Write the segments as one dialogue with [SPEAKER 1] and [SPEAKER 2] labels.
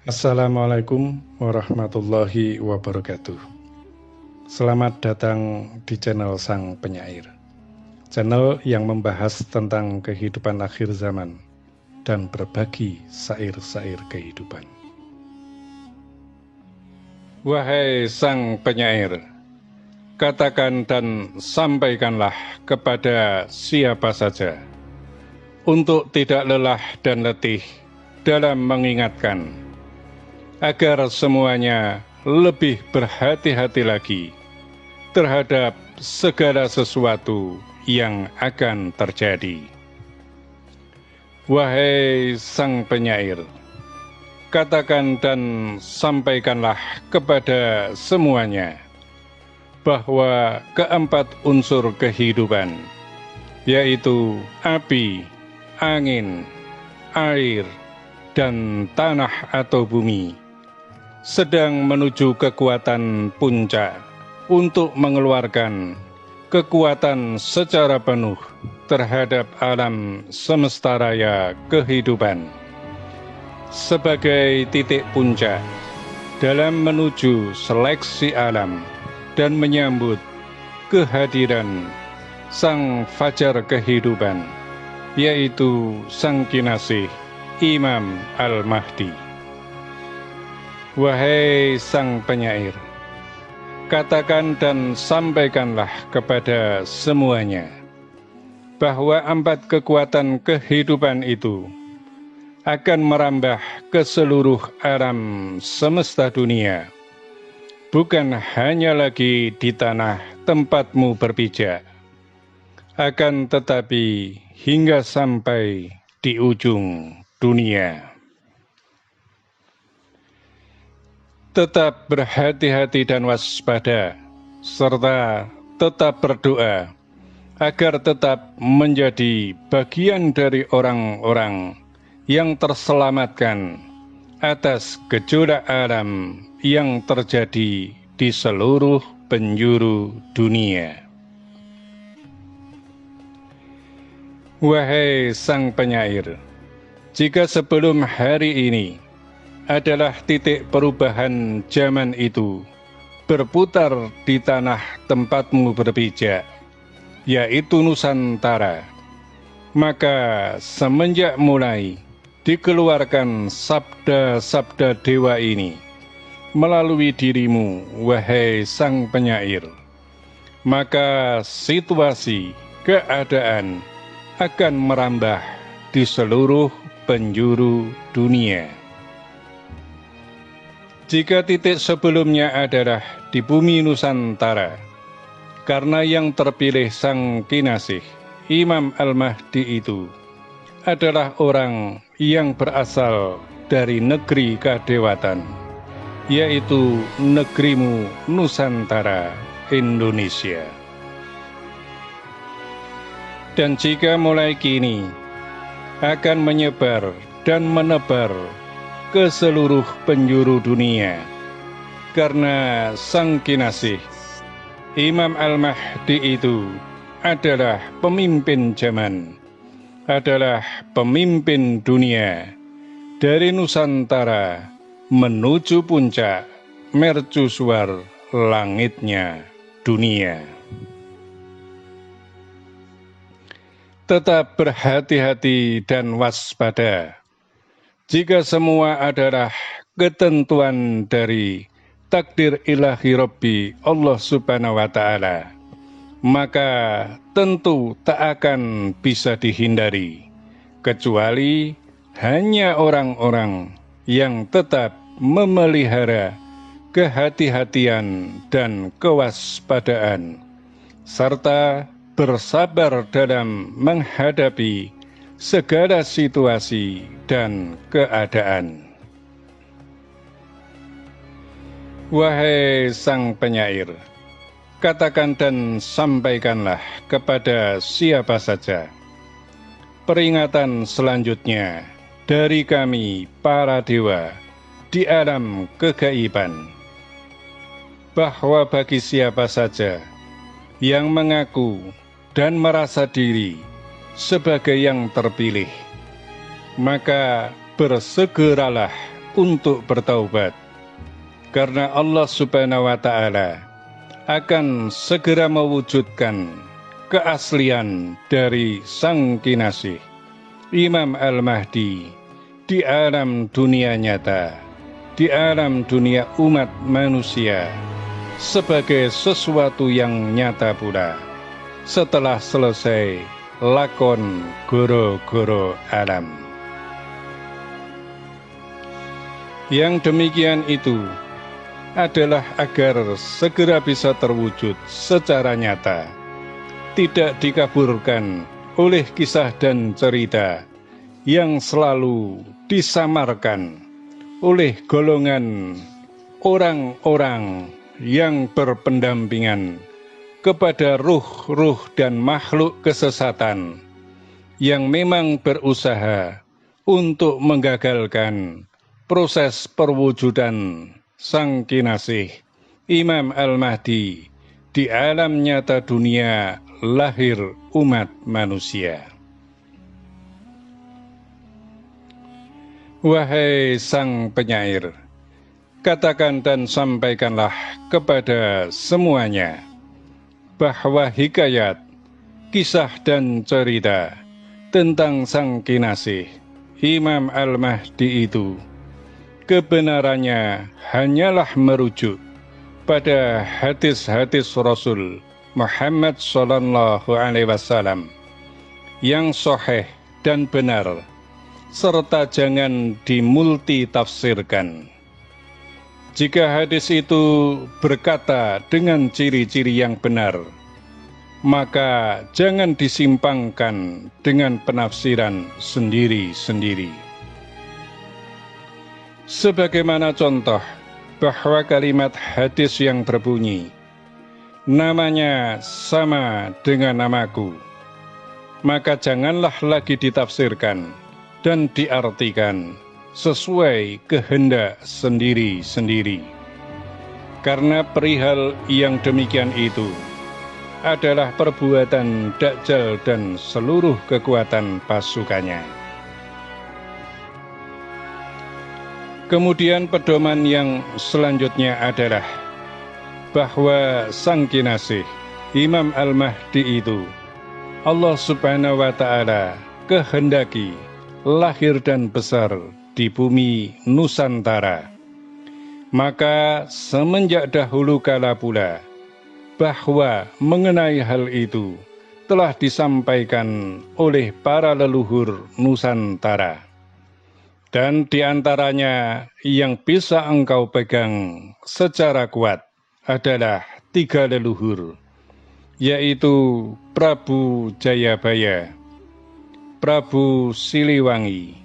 [SPEAKER 1] Assalamualaikum warahmatullahi wabarakatuh. Selamat datang di channel Sang Penyair, channel yang membahas tentang kehidupan akhir zaman dan berbagi syair-syair kehidupan. Wahai Sang Penyair, katakan dan sampaikanlah kepada siapa saja untuk tidak lelah dan letih dalam mengingatkan, agar semuanya lebih berhati-hati lagi terhadap segala sesuatu yang akan terjadi. Wahai Sang Penyair, katakan dan sampaikanlah kepada semuanya bahwa keempat unsur kehidupan, yaitu api, angin, air, dan tanah atau bumi, sedang menuju kekuatan puncak untuk mengeluarkan kekuatan secara penuh terhadap alam semesta raya kehidupan sebagai titik puncak dalam menuju seleksi alam dan menyambut kehadiran Sang Fajar kehidupan, yaitu Sang Kinasih Imam Al-Mahdi. Wahai Sang Penyair, katakan dan sampaikanlah kepada semuanya bahwa empat kekuatan kehidupan itu akan merambah ke seluruh alam semesta dunia, bukan hanya lagi di tanah tempatmu berpijak, akan tetapi hingga sampai di ujung dunia. Tetap berhati-hati dan waspada, serta tetap berdoa agar tetap menjadi bagian dari orang-orang yang terselamatkan atas gejolak alam yang terjadi di seluruh penjuru dunia. Wahai Sang Penyair, jika sebelum hari ini adalah titik perubahan zaman itu berputar di tanah tempatmu berpijak, yaitu Nusantara, maka semenjak mulai dikeluarkan sabda-sabda dewa ini melalui dirimu, wahai Sang Penyair, maka situasi keadaan akan merambah di seluruh penjuru dunia. Jika titik sebelumnya adalah di bumi Nusantara, karena yang terpilih Sang Kinasih Imam Al-Mahdi itu adalah orang yang berasal dari negeri kadewatan, yaitu negerimu Nusantara, Indonesia. Dan jika mulai kini akan menyebar dan menebar ke seluruh penjuru dunia, karena Sang Kinasih Imam Al-Mahdi itu adalah pemimpin zaman, adalah pemimpin dunia dari Nusantara menuju puncak mercusuar langitnya dunia. Tetap berhati-hati dan waspada. Jika semua adalah ketentuan dari takdir ilahi Rabbi Allah Subhanahu wa Ta'ala, maka tentu tak akan bisa dihindari, kecuali hanya orang-orang yang tetap memelihara kehati-hatian dan kewaspadaan, serta bersabar dalam menghadapi segala situasi dan keadaan. Wahai Sang Penyair, katakan dan sampaikanlah kepada siapa saja peringatan selanjutnya dari kami para dewa di alam kegaiban, bahwa bagi siapa saja yang mengaku dan merasa diri sebagai yang terpilih, maka bersegeralah untuk bertaubat, karena Allah Subhanahu wa Ta'ala akan segera mewujudkan keaslian dari Sang Kinasih Imam Al-Mahdi di alam dunia nyata, di alam dunia umat manusia, sebagai sesuatu yang nyata pula setelah selesai lakon goro-goro alam. Yang demikian itu adalah agar segera bisa terwujud secara nyata, tidak dikaburkan oleh kisah dan cerita yang selalu disamarkan oleh golongan orang-orang yang berpendampingan kepada ruh-ruh dan makhluk kesesatan yang memang berusaha untuk menggagalkan proses perwujudan Sang Kinasih Imam Al-Mahdi di alam nyata dunia lahir umat manusia. Wahai Sang Penyair, katakan dan sampaikanlah kepada semuanya bahwa hikayat, kisah dan cerita tentang Sang Kinasih Imam Al-Mahdi itu kebenarannya hanyalah merujuk pada hadis-hadis Rasul Muhammad Sallallahu Alaihi Wasallam yang sahih dan benar, serta jangan dimultitafsirkan. Jika hadis itu berkata dengan ciri-ciri yang benar, maka jangan disimpangkan dengan penafsiran sendiri-sendiri. Sebagaimana contoh bahwa kalimat hadis yang berbunyi, namanya sama dengan namaku, maka janganlah lagi ditafsirkan dan diartikan sesuai kehendak sendiri-sendiri. Karena perihal yang demikian itu adalah perbuatan Dajjal dan seluruh kekuatan pasukannya. Kemudian pedoman yang selanjutnya adalah bahwa Sang Kinasih Imam Al-Mahdi itu Allah Subhanahu wa Ta'ala kehendaki lahir dan besar di bumi Nusantara. Maka semenjak dahulu kala pula bahwa mengenai hal itu telah disampaikan oleh para leluhur Nusantara. Dan di antaranya yang bisa engkau pegang secara kuat adalah 3 leluhur, yaitu Prabu Jayabaya, Prabu Siliwangi,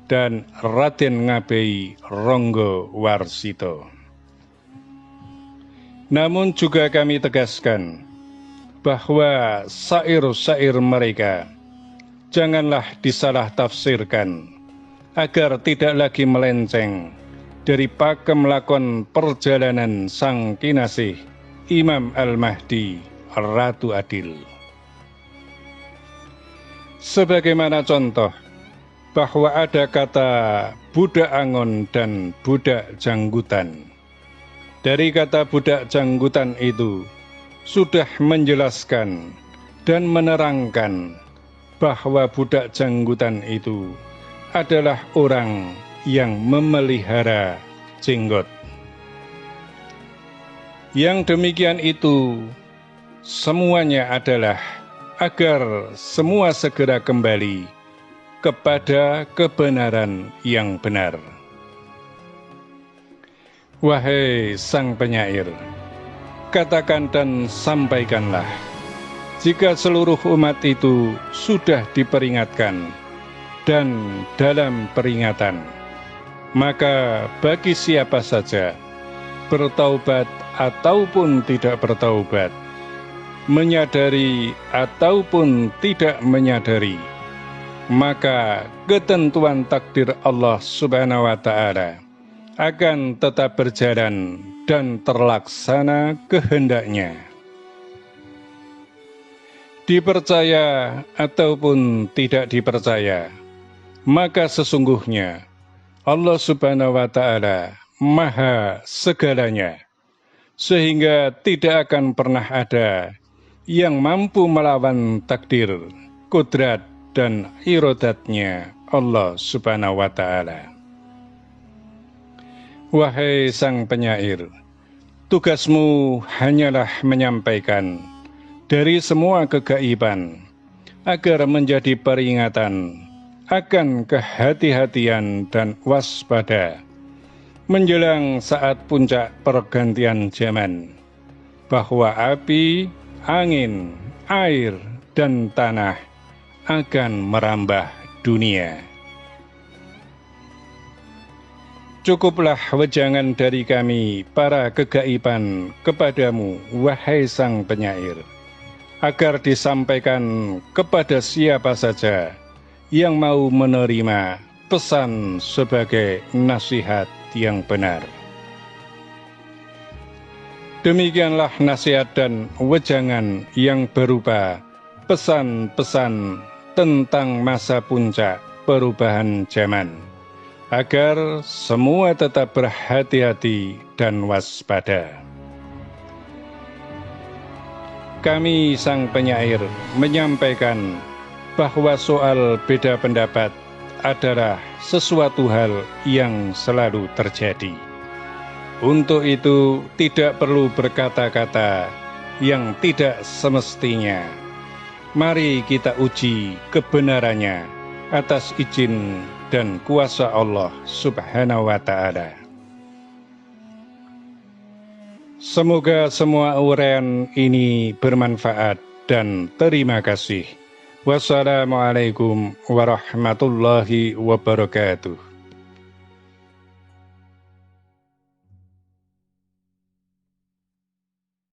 [SPEAKER 1] dan Raden Ngabei Ronggo Warsito. Namun juga kami tegaskan bahwa syair-syair mereka janganlah disalah tafsirkan, agar tidak lagi melenceng dari pakem lakon perjalanan Sang Kinasih Imam Al-Mahdi Ratu Adil. Sebagaimana contoh bahwa ada kata budak angon dan budak janggutan. Dari kata budak janggutan itu sudah menjelaskan dan menerangkan bahwa budak janggutan itu adalah orang yang memelihara jenggot. Yang demikian itu semuanya adalah agar semua segera kembali kepada kebenaran yang benar. Wahai Sang Penyair, katakan dan sampaikanlah, jika seluruh umat itu sudah diperingatkan dan dalam peringatan, maka bagi siapa saja, bertaubat ataupun tidak bertaubat, menyadari ataupun tidak menyadari, maka ketentuan takdir Allah Subhanahu wa Ta'ala akan tetap berjalan dan terlaksana kehendaknya. Dipercaya ataupun tidak dipercaya, maka sesungguhnya Allah Subhanahu wa Ta'ala Maha segalanya, sehingga tidak akan pernah ada yang mampu melawan takdir, kudrat, dan iradatnya Allah Subhanahu wa Ta'ala. Wahai sang penyair, tugasmu hanyalah menyampaikan dari semua kegaiban agar menjadi peringatan akan kehati-hatian dan waspada menjelang saat puncak pergantian zaman, bahwa api, angin, air, dan tanah akan merambah dunia. Cukuplah wejangan dari kami para kegaiban kepadamu, wahai sang penyair, agar disampaikan kepada siapa saja yang mau menerima pesan sebagai nasihat yang benar. Demikianlah nasihat dan wejangan yang berupa pesan-pesan tentang masa puncak perubahan zaman, agar semua tetap berhati-hati dan waspada. Kami sang penyair menyampaikan bahwa soal beda pendapat adalah sesuatu hal yang selalu terjadi. Untuk itu tidak perlu berkata-kata yang tidak semestinya. Mari kita uji kebenarannya atas izin dan kuasa Allah Subhanahu wa Ta'ala. Semoga semua uraian ini bermanfaat dan terima kasih. Wassalamualaikum warahmatullahi wabarakatuh.